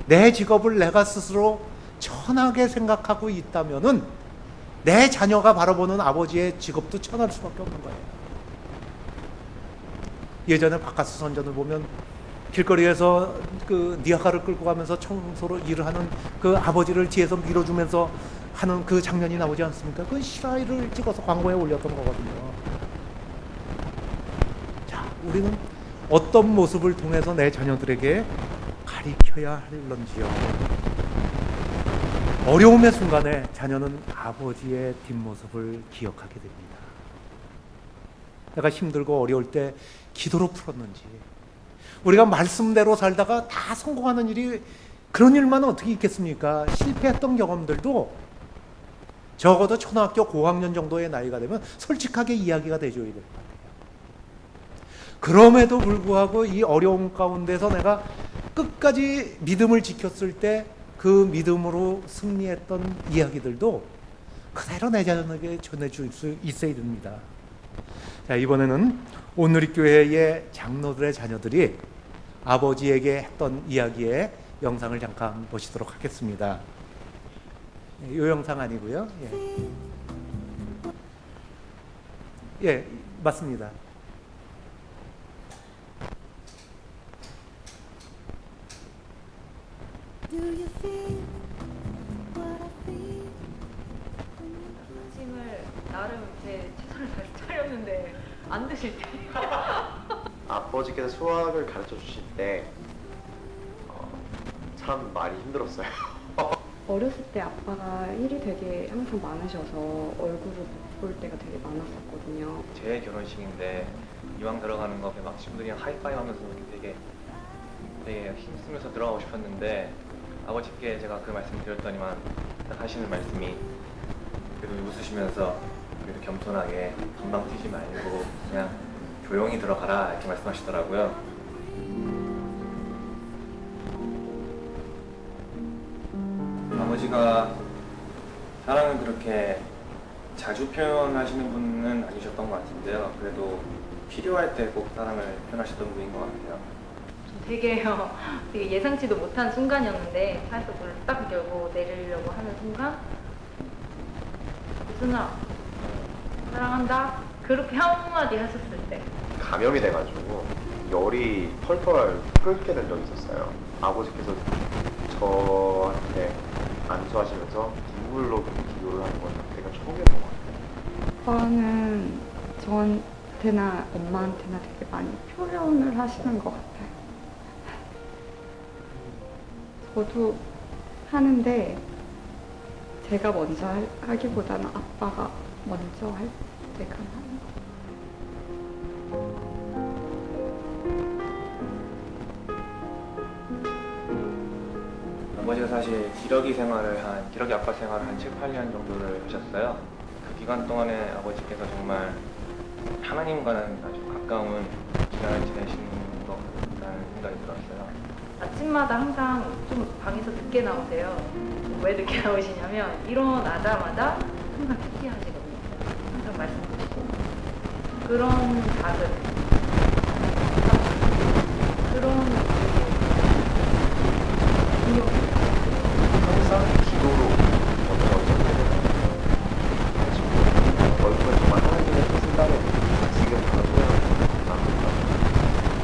내 직업을 내가 스스로 천하게 생각하고 있다면은 내 자녀가 바라보는 아버지의 직업도 천할 수밖에 없는 거예요. 예전에 바카스 선전을 보면 길거리에서 그 니아가를 끌고 가면서 청소로 일을 하는 그 아버지를 뒤에서 밀어주면서 하는 그 장면이 나오지 않습니까? 그건 실화를 찍어서 광고에 올렸던 거거든요. 자, 우리는 어떤 모습을 통해서 내 자녀들에게 가리켜야 할런지요. 어려움의 순간에 자녀는 아버지의 뒷모습을 기억하게 됩니다. 내가 힘들고 어려울 때 기도로 풀었는지, 우리가 말씀대로 살다가 다 성공하는 일이, 그런 일만 어떻게 있겠습니까? 실패했던 경험들도 적어도 초등학교 고학년 정도의 나이가 되면 솔직하게 이야기가 돼줘야 될 것 같아요. 그럼에도 불구하고 이 어려움 가운데서 내가 끝까지 믿음을 지켰을 때 그 믿음으로 승리했던 이야기들도 그대로 내 자녀에게 전해줄 수 있어야 됩니다. 자, 이번에는 온누리교회의 장로들의 자녀들이 아버지에게 했던 이야기의 영상을 잠깐 보시도록 하겠습니다. 이 영상 아니고요. 예, 맞습니다. 아침을 나름 제 최선을 다해서 차렸는데 안 드실 때 아버지께서 수학을 가르쳐 주실 때 참 많이 힘들었어요. 어렸을 때 아빠가 일이 되게 항상 많으셔서 얼굴을 못 볼 때가 되게 많았었거든요. 제 결혼식인데 이왕 들어가는 거 막 친구들이랑 하이파이브 하면서 되게 힘쓰면서 들어가고 싶었는데 아버지께 제가 그 말씀 드렸더니만 딱 하시는 말씀이 그래도 웃으시면서 그래도 겸손하게 금방 튀지 말고 그냥 조용히 들어가라 이렇게 말씀하시더라고요. 아버지가 사랑을 그렇게 자주 표현하시는 분은 아니셨던 것 같은데요. 그래도 필요할 때 꼭 사랑을 표현하셨던 분인 것 같아요. 되게 예상치도 못한 순간이었는데 차에서 문을 딱 열고 내리려고 하는 순간 유순아 사랑한다 그렇게 한마디 하셨을 때 감염이 돼가지고 열이 펄펄 끓게 된 적이 있었어요. 아버지께서 저한테 안수하시면서 눈물로 기도를 하는 건 제가 처음이었던 것 같아요. 아빠는 저한테나 엄마한테나 되게 많이 표현을 하시는 것 같아요. 저도 하는데 제가 먼저 하기보다는 아빠가 먼저 할 때가 많은 것 아버지가 사실 기러기 아빠 생활을 한 7, 8년 정도를 하셨어요. 그 기간 동안에 아버지께서 정말 하나님과는 아주 가까운 기간을 지내시는 것 같다는 생각이 들었어요. 아침마다 항상 좀 방에서 늦게 나오세요. 왜 늦게 나오시냐면 일어나자마자 항상 PT 하시거든요. 항상 말씀 주시고 그런 작은 그런 항상 기도로 어떤 얼굴은 정말 하나님의 뜻을 따르고 지금 바로 손해를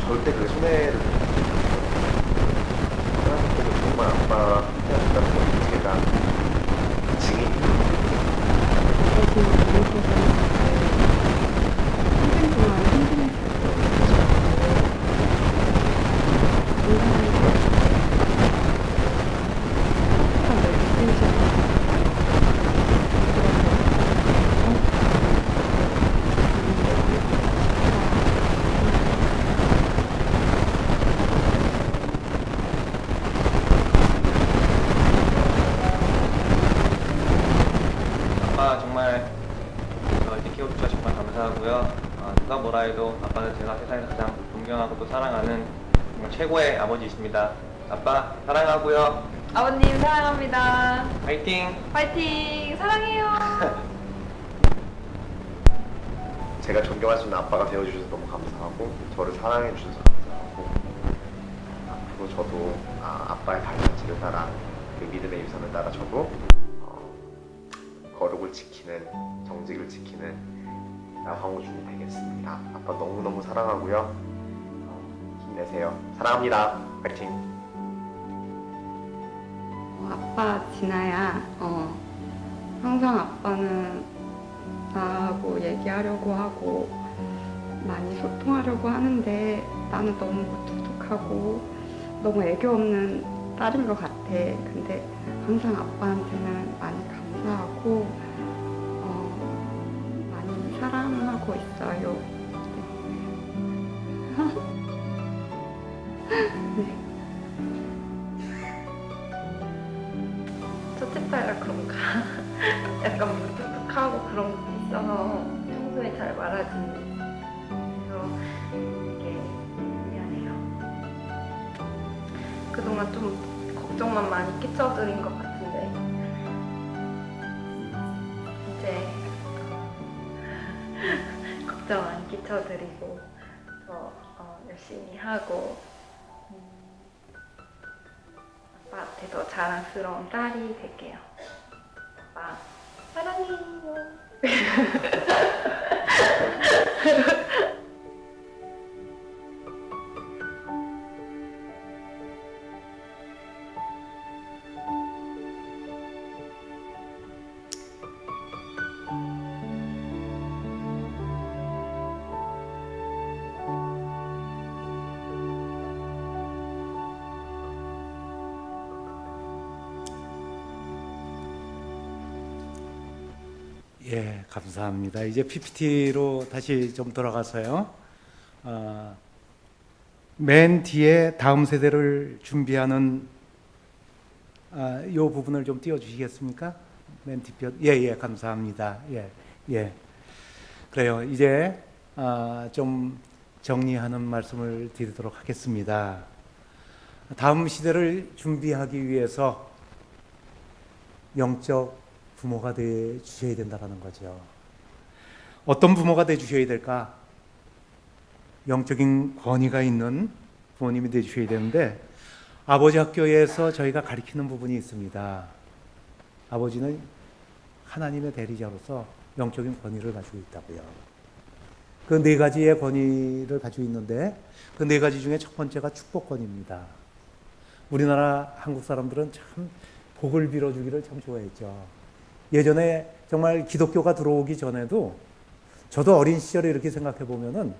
절대 그 손해를 하나님께서 정말 아빠와 함께 하신다는 걸 제가 증인이에요. 평생 동안 힘든 아빠 정말 이렇게 키워주셔서 정말 감사하고요. 누가 뭐라 해도 아빠는 제가 세상에서 가장 존경하고 또 사랑하는 정말 최고의 아버지이십니다. 아빠 사랑하고요. 아버님 사랑합니다. 파이팅! 파이팅! 사랑해요. 제가 존경할 수 있는 아빠가 되어주셔서 너무 감사하고 저를 사랑해 주셔서 감사하고 앞으로 저도 아빠의 발자취를 따라 그 믿음의 유산을 따라 저도 거룩을 지키는 정직을 지키는 황우준이 되겠습니다. 아빠 너무너무 사랑하고요. 힘내세요. 사랑합니다. 파이팅. 아빠 진아야, 항상 아빠는 나하고 얘기하려고 하고 많이 소통하려고 하는데 나는 너무 무뚝뚝하고 너무 애교 없는 딸인 것 같아. 근데 항상 아빠한테는 많이 감사하고 많이 사랑하고 있어요. 네. 첫째 딸이라 그런가 약간 무뚝뚝하고 그런 게 있어서 평소에 잘 말하지. 그래서 이게 미안해요. 그동안 좀 걱정만 많이 끼쳐드린 것 같은데 이제 걱정 안 끼쳐드리고 더 열심히 하고 아빠한테 더 자랑스러운 딸이 될게요. 아빠 사랑해요. 예, 감사합니다. 이제 PPT로 다시 좀 돌아가서요. 맨 뒤에 다음 세대를 준비하는 이 부분을 좀 띄워주시겠습니까? 맨 뒤편. 예, 감사합니다. 예. 그래요. 이제 좀 정리하는 말씀을 드리도록 하겠습니다. 다음 시대를 준비하기 위해서 영적 부모가 돼 주셔야 된다는 거죠. 어떤 부모가 돼 주셔야 될까? 영적인 권위가 있는 부모님이 돼 주셔야 되는데 아버지 학교에서 저희가 가르치는 부분이 있습니다. 아버지는 하나님의 대리자로서 영적인 권위를 가지고 있다고요. 그 네 가지의 권위를 가지고 있는데 그 네 가지 중에 첫 번째가 축복권입니다. 우리나라 한국 사람들은 참 복을 빌어주기를 참 좋아했죠. 예전에 정말 기독교가 들어오기 전에도 저도 어린 시절에 이렇게 생각해 보면은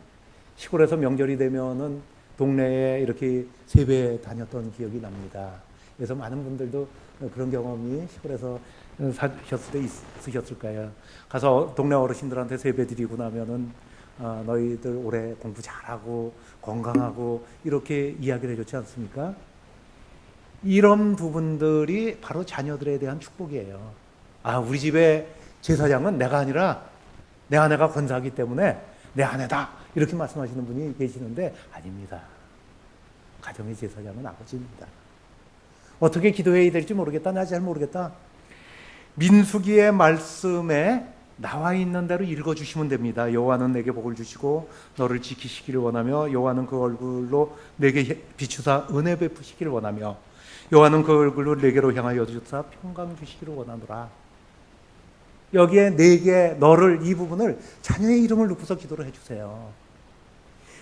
시골에서 명절이 되면은 동네에 이렇게 세배 다녔던 기억이 납니다. 그래서 많은 분들도 그런 경험이 시골에서 사셨을 때 있으셨을 거예요. 가서 동네 어르신들한테 세배 드리고 나면은 너희들 올해 공부 잘하고 건강하고 이렇게 이야기를 해줬지 않습니까? 이런 부분들이 바로 자녀들에 대한 축복이에요. 우리 집의 제사장은 내가 아니라 내 아내가 권사하기 때문에 내 아내다 이렇게 말씀하시는 분이 계시는데 아닙니다. 가정의 제사장은 아버지입니다. 어떻게 기도해야 될지 모르겠다. 나 잘 모르겠다. 민수기의 말씀에 나와 있는 대로 읽어주시면 됩니다. 여호와는 내게 복을 주시고 너를 지키시기를 원하며 여호와는 그 얼굴로 내게 비추사 은혜 베푸시기를 원하며 여호와는 그 얼굴로 내게로 향하여 주사 평강 주시기를 원하노라. 여기에 내게 너를 이 부분을 자녀의 이름을 높여서 기도를 해주세요.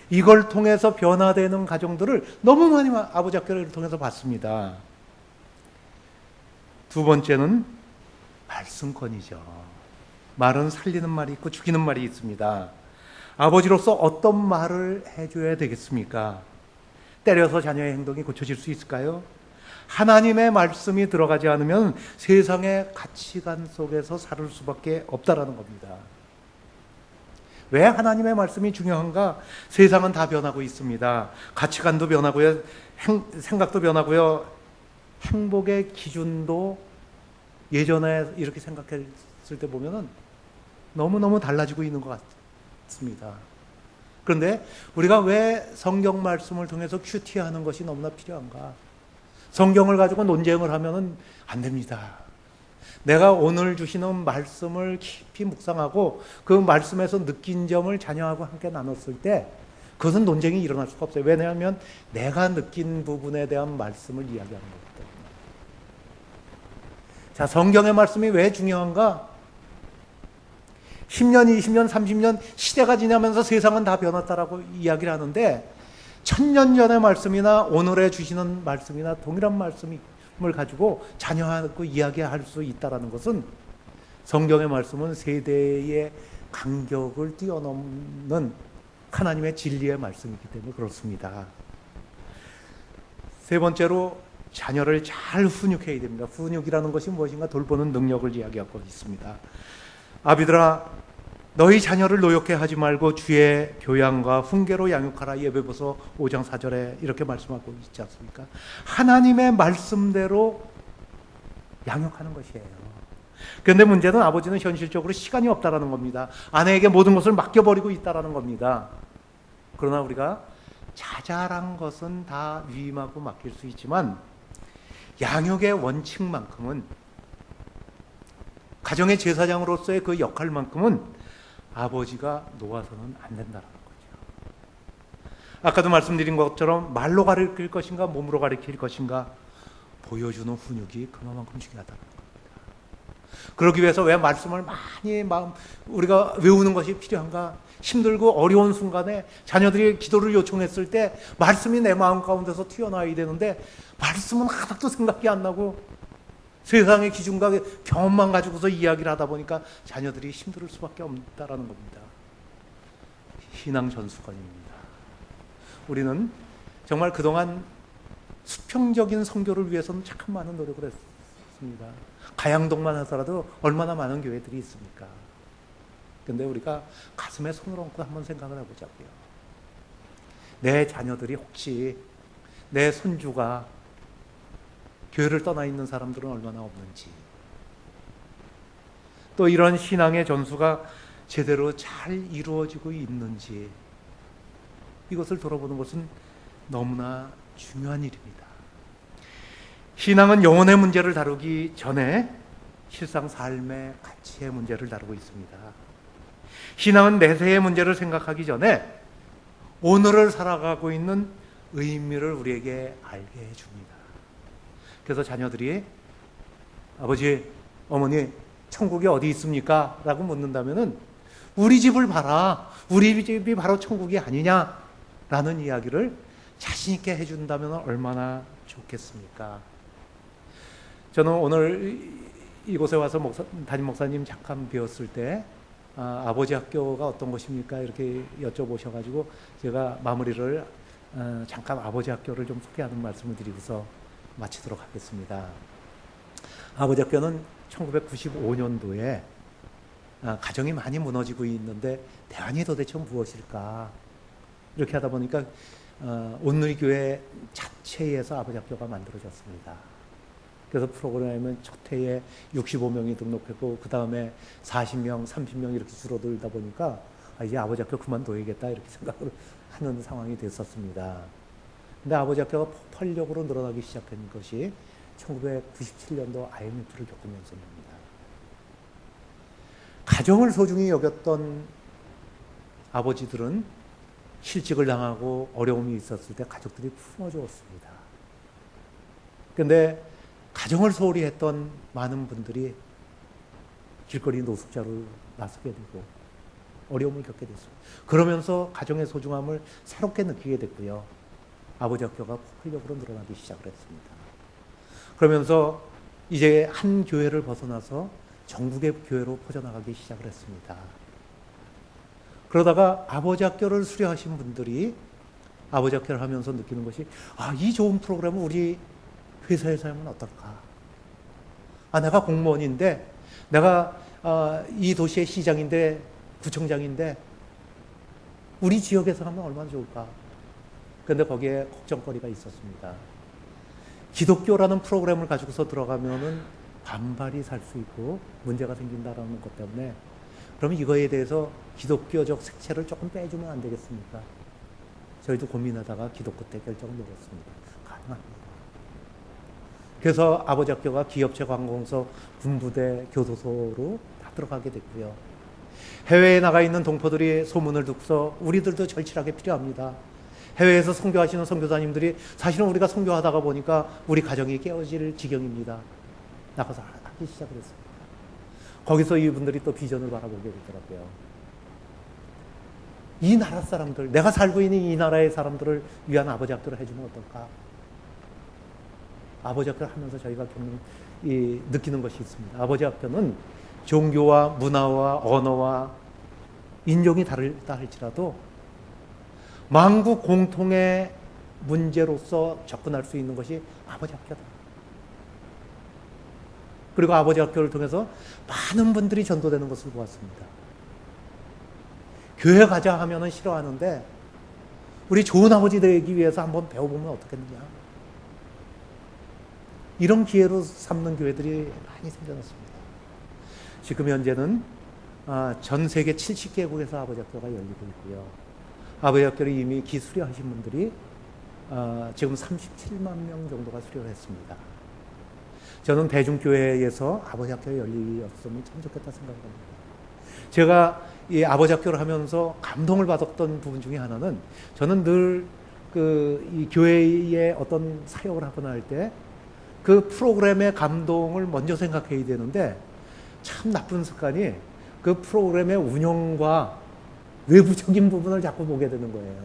이걸 통해서 변화되는 가정들을 너무 많이 아버지 학교를 통해서 봤습니다. 두 번째는 말씀권이죠. 말은 살리는 말이 있고 죽이는 말이 있습니다. 아버지로서 어떤 말을 해줘야 되겠습니까? 때려서 자녀의 행동이 고쳐질 수 있을까요? 하나님의 말씀이 들어가지 않으면 세상의 가치관 속에서 살 수밖에 없다라는 겁니다. 왜 하나님의 말씀이 중요한가? 세상은 다 변하고 있습니다. 가치관도 변하고요, 생각도 변하고요, 행복의 기준도 예전에 이렇게 생각했을 때 보면은 너무너무 달라지고 있는 것 같습니다. 그런데 우리가 왜 성경 말씀을 통해서 큐티하는 것이 너무나 필요한가? 성경을 가지고 논쟁을 하면은 안 됩니다. 내가 오늘 주시는 말씀을 깊이 묵상하고 그 말씀에서 느낀 점을 자녀하고 함께 나눴을 때 그것은 논쟁이 일어날 수가 없어요. 왜냐하면 내가 느낀 부분에 대한 말씀을 이야기하는 거기 때문에. 자, 성경의 말씀이 왜 중요한가? 10년, 20년, 30년 시대가 지나면서 세상은 다 변했다라고 이야기를 하는데 1000년 전의 말씀이나 오늘에 주시는 말씀이나 동일한 말씀을 가지고 자녀하고 이야기할 수 있다는 것은 성경의 말씀은 세대의 간격을 뛰어넘는 하나님의 진리의 말씀이기 때문에 그렇습니다. 세 번째로 자녀를 잘 훈육해야 됩니다. 훈육이라는 것이 무엇인가 돌보는 능력을 이야기하고 있습니다. 아비들아, 너희 자녀를 노엽게 하지 말고 주의 교양과 훈계로 양육하라. 예배보서 5장 4절에 이렇게 말씀하고 있지 않습니까? 하나님의 말씀대로 양육하는 것이에요. 그런데 문제는 아버지는 현실적으로 시간이 없다라는 겁니다. 아내에게 모든 것을 맡겨버리고 있다라는 겁니다. 그러나 우리가 자잘한 것은 다 위임하고 맡길 수 있지만 양육의 원칙만큼은, 가정의 제사장으로서의 그 역할만큼은 아버지가 놓아서는 안 된다는 거죠. 아까도 말씀드린 것처럼 말로 가르칠 것인가 몸으로 가르칠 것인가 보여주는 훈육이 그만큼 중요하다는 겁니다. 그러기 위해서 왜 말씀을 많이 우리가 외우는 것이 필요한가? 힘들고 어려운 순간에 자녀들이 기도를 요청했을 때 말씀이 내 마음 가운데서 튀어나와야 되는데 말씀은 하나도 생각이 안 나고 세상의 기준과 경험만 가지고서 이야기를 하다 보니까 자녀들이 힘들 수밖에 없다라는 겁니다. 신앙 전수관입니다. 우리는 정말 그동안 수평적인 선교를 위해서는 참 많은 노력을 했습니다. 가양동만 하더라도 얼마나 많은 교회들이 있습니까? 그런데 우리가 가슴에 손을 얹고 한번 생각을 해보자고요. 내 자녀들이 혹시 내 손주가 교회를 떠나 있는 사람들은 얼마나 없는지, 또 이런 신앙의 전수가 제대로 잘 이루어지고 있는지 이것을 돌아보는 것은 너무나 중요한 일입니다. 신앙은 영혼의 문제를 다루기 전에 실상 삶의 가치의 문제를 다루고 있습니다. 신앙은 내세의 문제를 생각하기 전에 오늘을 살아가고 있는 의미를 우리에게 알게 해줍니다. 그래서 자녀들이 아버지, 어머니, 천국이 어디 있습니까? 라고 묻는다면은 우리 집을 봐라. 우리 집이 바로 천국이 아니냐? 라는 이야기를 자신 있게 해준다면 얼마나 좋겠습니까? 저는 오늘 이곳에 와서 담임 목사님 잠깐 뵈었을 때 아버지 학교가 어떤 곳입니까? 이렇게 여쭤보셔가지고 제가 마무리를 잠깐 아버지 학교를 좀 소개하는 말씀을 드리고서 마치도록 하겠습니다. 아버지 학교는 1995년도에 가정이 많이 무너지고 있는데 대안이 도대체 무엇일까? 이렇게 하다 보니까 온누리교회 자체에서 아버지 학교가 만들어졌습니다. 그래서 프로그램은 첫 해에 65명이 등록했고 그 다음에 40명, 30명 이렇게 줄어들다 보니까 이제 아버지 학교 그만둬야겠다 이렇게 생각을 하는 상황이 됐었습니다. 근데 아버지 학교가 폭발력으로 늘어나기 시작한 것이 1997년도 IMF를 겪으면서입니다. 가정을 소중히 여겼던 아버지들은 실직을 당하고 어려움이 있었을 때 가족들이 품어주었습니다. 그런데 가정을 소홀히 했던 많은 분들이 길거리 노숙자로 나서게 되고 어려움을 겪게 됐습니다. 그러면서 가정의 소중함을 새롭게 느끼게 됐고요. 아버지 학교가 폭발력으로 늘어나기 시작을 했습니다. 그러면서 이제 한 교회를 벗어나서 전국의 교회로 퍼져나가기 시작을 했습니다. 그러다가 아버지 학교를 수료하신 분들이 아버지 학교를 하면서 느끼는 것이 이 좋은 프로그램을 우리 회사에서 하면 어떨까? 내가 공무원인데 내가 이 도시의 시장인데 구청장인데 우리 지역에서 하면 얼마나 좋을까? 그런데 거기에 걱정거리가 있었습니다. 기독교라는 프로그램을 가지고서 들어가면은 반발이 살 수 있고 문제가 생긴다라는 것 때문에 그러면 이거에 대해서 기독교적 색채를 조금 빼주면 안 되겠습니까? 저희도 고민하다가 기독교 때 결정을 내렸습니다. 가능합니다. 그래서 아버지 학교가 기업체 관공서 군부대 교도소로 다 들어가게 됐고요. 해외에 나가 있는 동포들이 소문을 듣고서 우리들도 절실하게 필요합니다. 해외에서 선교하시는 선교사님들이 사실은 우리가 선교하다가 보니까 우리 가정이 깨어질 지경입니다. 나가서 하기 시작을 했습니다. 거기서 이분들이 또 비전을 바라보게 되더라고요. 이 나라 사람들, 내가 살고 있는 이 나라의 사람들을 위한 아버지 학교를 해주면 어떨까? 아버지 학교를 하면서 저희가 느끼는 것이 있습니다. 아버지 학교는 종교와 문화와 언어와 인종이 다르다 할지라도 만국 공통의 문제로서 접근할 수 있는 것이 아버지 학교다. 그리고 아버지 학교를 통해서 많은 분들이 전도되는 것을 보았습니다. 교회 가자 하면은 싫어하는데 우리 좋은 아버지 되기 위해서 한번 배워보면 어떻겠느냐. 이런 기회로 삼는 교회들이 많이 생겨났습니다. 지금 현재는 전 세계 70개국에서 아버지 학교가 열리고 있고요. 아버지 학교를 이미 기수료하신 분들이 지금 37만 명 정도가 수료를 했습니다. 저는 대중교회에서 아버지 학교가 열렸으면 참 좋겠다 생각합니다. 제가 이 아버지 학교를 하면서 감동을 받았던 부분 중에 하나는 저는 늘 이 교회의 어떤 사역을 하거나 할 때 그 프로그램의 감동을 먼저 생각해야 되는데 참 나쁜 습관이 그 프로그램의 운영과 외부적인 부분을 자꾸 보게 되는 거예요.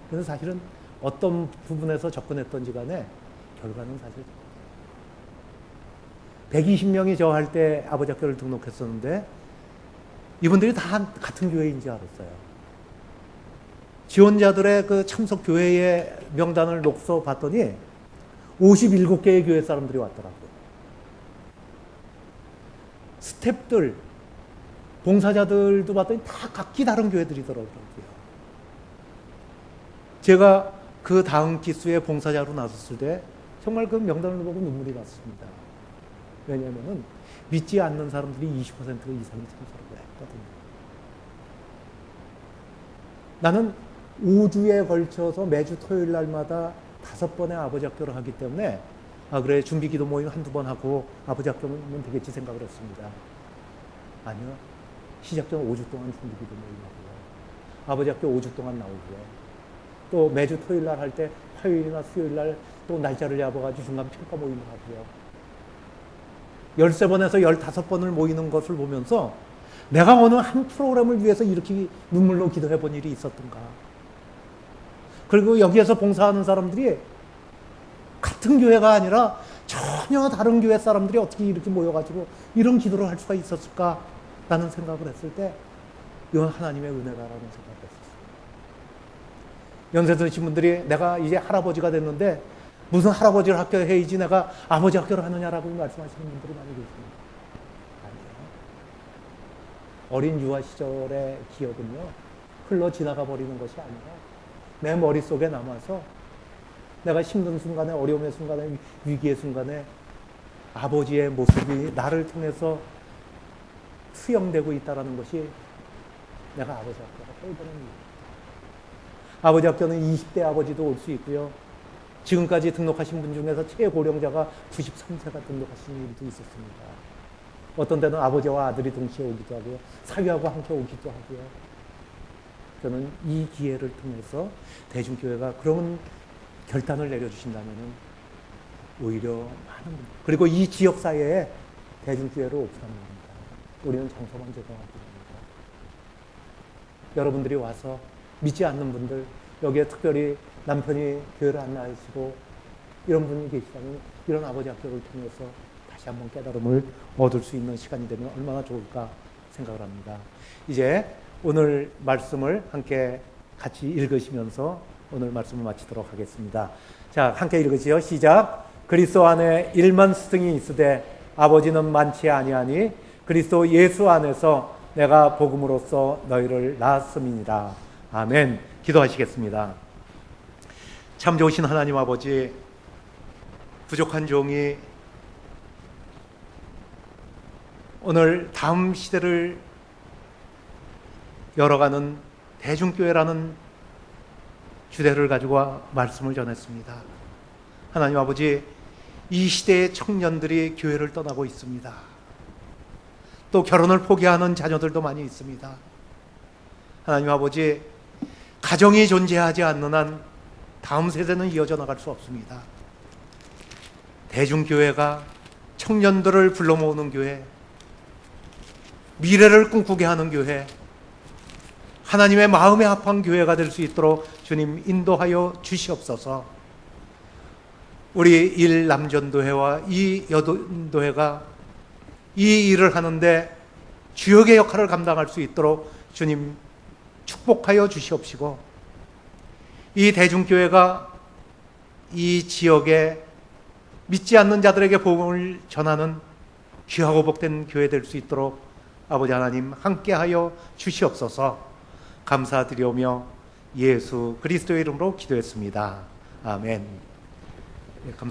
그래서 사실은 어떤 부분에서 접근했던지 간에 결과는 사실 120명이 저 할 때 아버지 학교를 등록했었는데 이분들이 다 같은 교회인지 알았어요. 지원자들의 그 참석 교회의 명단을 녹서 봤더니 57개의 교회 사람들이 왔더라고요. 스태프들, 봉사자들도 봤더니 다 각기 다른 교회들이더라고요. 제가 그 다음 기수의 봉사자로 나섰을 때 정말 그 명단을 보고 눈물이 났습니다. 왜냐하면 믿지 않는 사람들이 20% 이상이 참석을 했거든요. 나는 5주에 걸쳐서 매주 토요일 날마다 5번의 아버지 학교를 하기 때문에 그래 준비 기도 모임 한두 번 하고 아버지 학교면 되겠지 생각을 했습니다. 아니요. 시작 전 5주 동안 준비 기도 모임 하고요. 아버지 학교 5주 동안 나오고요. 또 매주 토요일 날 할 때 화요일이나 수요일 날 또 날짜를 잡아가지고 중간 평가 모임을 하고요. 13번에서 15번을 모이는 것을 보면서 내가 어느 한 프로그램을 위해서 이렇게 눈물로 기도해 본 일이 있었던가. 그리고 여기에서 봉사하는 사람들이 같은 교회가 아니라 전혀 다른 교회 사람들이 어떻게 이렇게 모여가지고 이런 기도를 할 수가 있었을까 라는 생각을 했을 때 이건 하나님의 은혜다라는 생각을 했었어요. 연세 드신 분들이 내가 이제 할아버지가 됐는데 무슨 할아버지를 학교해야지 내가 아버지 학교를 하느냐라고 말씀하시는 분들이 많이 계십니다. 아니에요. 어린 유아 시절의 기억은요, 흘러 지나가 버리는 것이 아니라 내 머릿속에 남아서 내가 힘든 순간에, 어려움의 순간에, 위기의 순간에 아버지의 모습이 나를 통해서 수용되고 있다는 것이 내가 아버지 학교가 해야 되는 일이에요. 아버지 학교는 20대 아버지도 올 수 있고요. 지금까지 등록하신 분 중에서 최고령자가 93세가 등록하신 일도 있었습니다. 어떤 때는 아버지와 아들이 동시에 오기도 하고요. 사위하고 함께 오기도 하고요. 저는 이 기회를 통해서 대중교회가 그런 결단을 내려주신다면 오히려 많은 분들, 그리고 이 지역사회에 대중교회를 오픈하는 겁니다. 우리는 장소만 제공하고 있습니다. 여러분들이 와서 믿지 않는 분들, 여기에 특별히 남편이 교회를 안 나으시고 이런 분이 계시다면 이런 아버지 학교를 통해서 다시 한번 깨달음을 얻을 수 있는 시간이 되면 얼마나 좋을까 생각을 합니다. 이제 오늘 말씀을 함께 같이 읽으시면서 오늘 말씀을 마치도록 하겠습니다. 자, 함께 읽으시죠. 시작. 그리스도 안에 1만 스승이 있으되 아버지는 많지 아니하니 그리스도 예수 안에서 내가 복음으로써 너희를 낳았음이니라. 아멘. 기도하시겠습니다. 참 좋으신 하나님 아버지, 부족한 종이 오늘 다음 시대를 열어가는 대중교회라는 주제를 가지고 말씀을 전했습니다. 하나님 아버지, 이 시대의 청년들이 교회를 떠나고 있습니다. 또 결혼을 포기하는 자녀들도 많이 있습니다. 하나님 아버지, 가정이 존재하지 않는 한 다음 세대는 이어져 나갈 수 없습니다. 대중교회가 청년들을 불러 모으는 교회, 미래를 꿈꾸게 하는 교회, 하나님의 마음에 합한 교회가 될 수 있도록 주님 인도하여 주시옵소서. 우리 일남전도회와 이 여전도회가 이 일을 하는데 주역의 역할을 감당할 수 있도록 주님 축복하여 주시옵시고, 이 대중교회가 이 지역에 믿지 않는 자들에게 복음을 전하는 귀하고 복된 교회 될 수 있도록 아버지 하나님 함께하여 주시옵소서. 감사드리오며 예수 그리스도의 이름으로 기도했습니다. 아멘. 감사합니다.